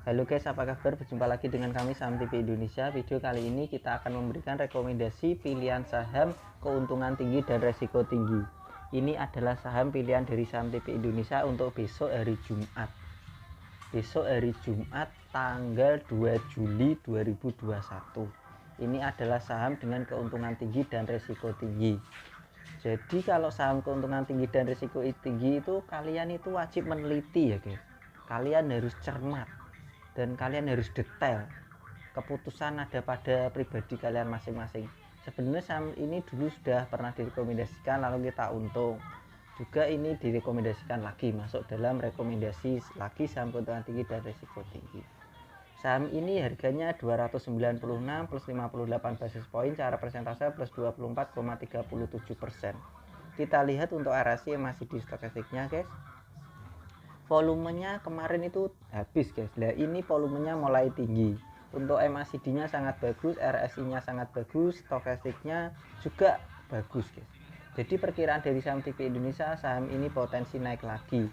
Halo guys, apa kabar? Berjumpa lagi dengan kami Saham TV Indonesia. Video kali ini kita akan memberikan rekomendasi pilihan saham keuntungan tinggi dan resiko tinggi. Ini adalah saham pilihan dari Saham TV Indonesia untuk besok hari Jumat. Besok hari Jumat tanggal 2 Juli 2021. Ini adalah saham dengan keuntungan tinggi dan resiko tinggi. Jadi kalau saham keuntungan tinggi dan resiko tinggi itu kalian itu wajib meneliti ya guys. Kalian harus cermat dan kalian harus detail. Keputusan ada pada pribadi kalian masing-masing. Sebenarnya saham ini dulu sudah pernah direkomendasikan lalu kita untung. Juga ini direkomendasikan lagi, masuk dalam rekomendasi lagi saham keuntungan tinggi dan risiko tinggi. Saham ini harganya 296 plus 58 basis poin, cara persentase plus 24,37%. Kita lihat untuk RSI yang masih di stokastiknya guys. Volumenya kemarin itu habis guys. Nah ini volumenya mulai tinggi. Untuk MACD nya sangat bagus, RSI nya sangat bagus, stokastiknya juga bagus guys. Jadi perkiraan dari Saham TV Indonesia, saham ini potensi naik lagi.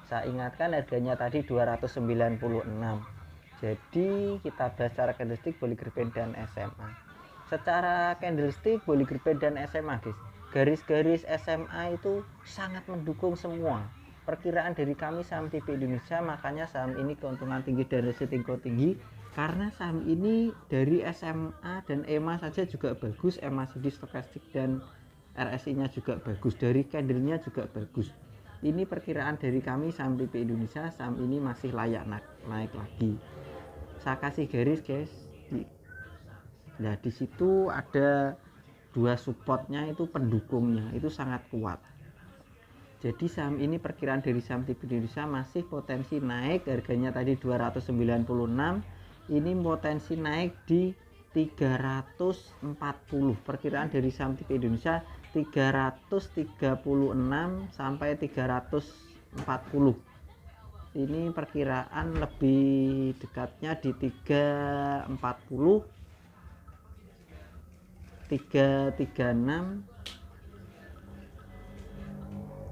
Saya ingatkan harganya tadi 296. Jadi kita bahas secara candlestick, Bollinger Band dan SMA. Secara candlestick, Bollinger Band dan SMA guys, garis-garis SMA itu sangat mendukung semua perkiraan dari kami Saham TV Indonesia. Makanya saham ini keuntungan tinggi dan resiko tinggi, karena saham ini dari SMA dan EMA saja juga bagus, MACD, stokastik dan RSI nya juga bagus, dari candlenya juga bagus. Ini perkiraan dari kami Saham TV Indonesia, saham ini masih layak naik lagi. Saya kasih garis guys. Nah di situ ada dua supportnya, itu pendukungnya itu sangat kuat. Jadi saham ini perkiraan dari Saham TV Indonesia masih potensi naik. Harganya tadi 296, ini potensi naik di 340. Perkiraan dari Saham TV Indonesia 336 sampai 340. Ini perkiraan lebih dekatnya di 340, 336.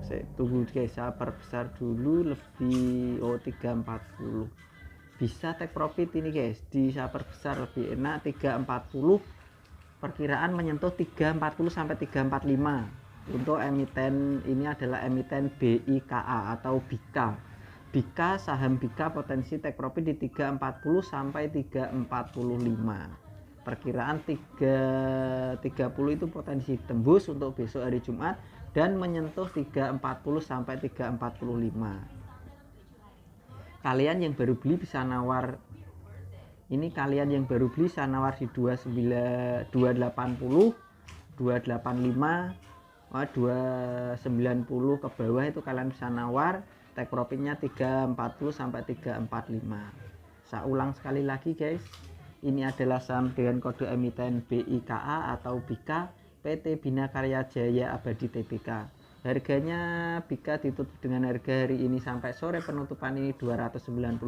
Saya tunggu guys, saya perbesar dulu, lebih 340. Bisa take profit ini guys, di saya perbesar lebih enak 340. Perkiraan menyentuh 340 sampai 345. Untuk emiten ini adalah emiten BIKA atau BIKA. BIKA, saham BIKA potensi take profit di 340 sampai 345. Perkiraan 330 itu potensi tembus untuk besok hari Jumat dan menyentuh 340 sampai 345. Kalian yang baru beli bisa nawar, ini kalian yang baru beli bisa nawar di 280, 285, 290 ke bawah, itu kalian bisa nawar. Take profitnya 340 sampai 345. Saya ulang sekali lagi guys, ini adalah saham dengan kode emiten BIKA atau BIKA, PT Bina Karya Jaya Abadi Tbk. Harganya BIKA ditutup dengan harga hari ini sampai sore penutupan ini 296,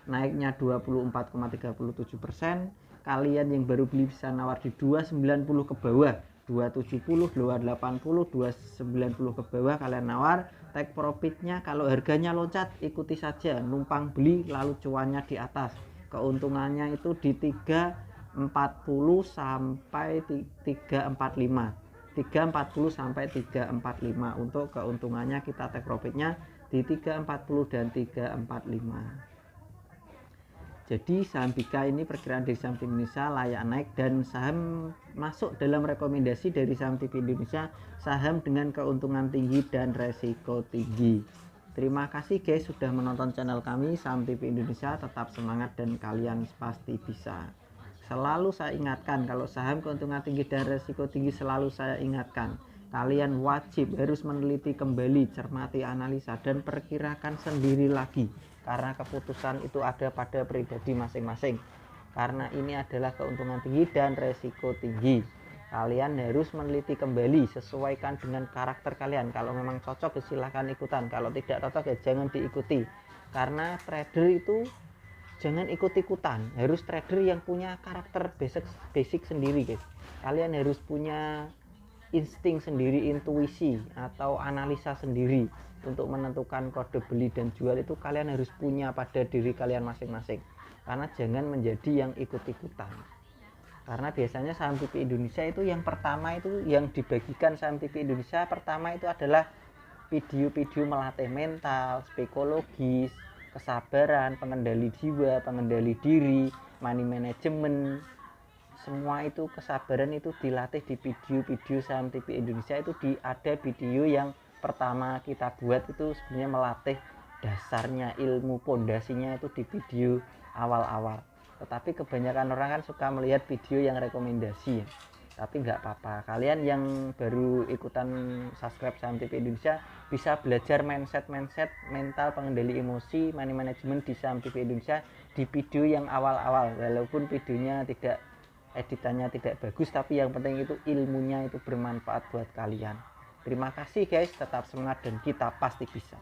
naiknya 24,37%. Kalian yang baru beli bisa nawar di 290 ke bawah, 270, 280, 290 ke bawah kalian nawar. Take profitnya kalau harganya loncat ikuti saja, numpang beli lalu cuannya di atas. Keuntungannya itu di 340 sampai 345. 340 sampai 345 untuk keuntungannya, kita take profitnya di 340 dan 345. Jadi saham BIKA ini perkiraan dari Saham TV Indonesia layak naik dan saham masuk dalam rekomendasi dari Saham TV Indonesia, saham dengan keuntungan tinggi dan resiko tinggi. Terima kasih guys sudah menonton channel kami Saham TV Indonesia. Tetap semangat dan kalian pasti bisa. Selalu saya ingatkan, kalau saham keuntungan tinggi dan resiko tinggi selalu saya ingatkan, kalian wajib harus meneliti kembali, cermati analisa dan perkirakan sendiri lagi, karena keputusan itu ada pada pribadi masing-masing. Karena ini adalah keuntungan tinggi dan resiko tinggi, kalian harus meneliti kembali, sesuaikan dengan karakter kalian. Kalau memang cocok silahkan ikutan, kalau tidak cocok ya jangan diikuti. Karena trader itu jangan ikut-ikutan, harus trader yang punya karakter basic sendiri guys. Kalian harus punya insting sendiri, intuisi atau analisa sendiri. untuk menentukan kode beli dan jual itu kalian harus punya pada diri kalian masing-masing, karena jangan menjadi yang ikut-ikutan. Karena biasanya saham TV Indonesia itu yang pertama itu yang dibagikan saham TV Indonesia pertama itu adalah video-video melatih mental, psikologis, kesabaran, pengendali jiwa, pengendali diri, money management. Semua itu kesabaran itu dilatih di video-video saham TV Indonesia. Itu ada video yang pertama kita buat itu sebenarnya melatih dasarnya, ilmu pondasinya itu di video awal-awal. Tetapi kebanyakan orang kan suka melihat video yang rekomendasi ya. Tapi nggak apa-apa, kalian yang baru ikutan subscribe saham TV Indonesia bisa belajar mindset mental, pengendali emosi, money management di saham TV Indonesia di video yang awal-awal. Walaupun videonya tidak, editannya tidak bagus, tapi yang penting itu ilmunya itu bermanfaat buat kalian. Terima kasih guys, tetap semangat dan kita pasti bisa.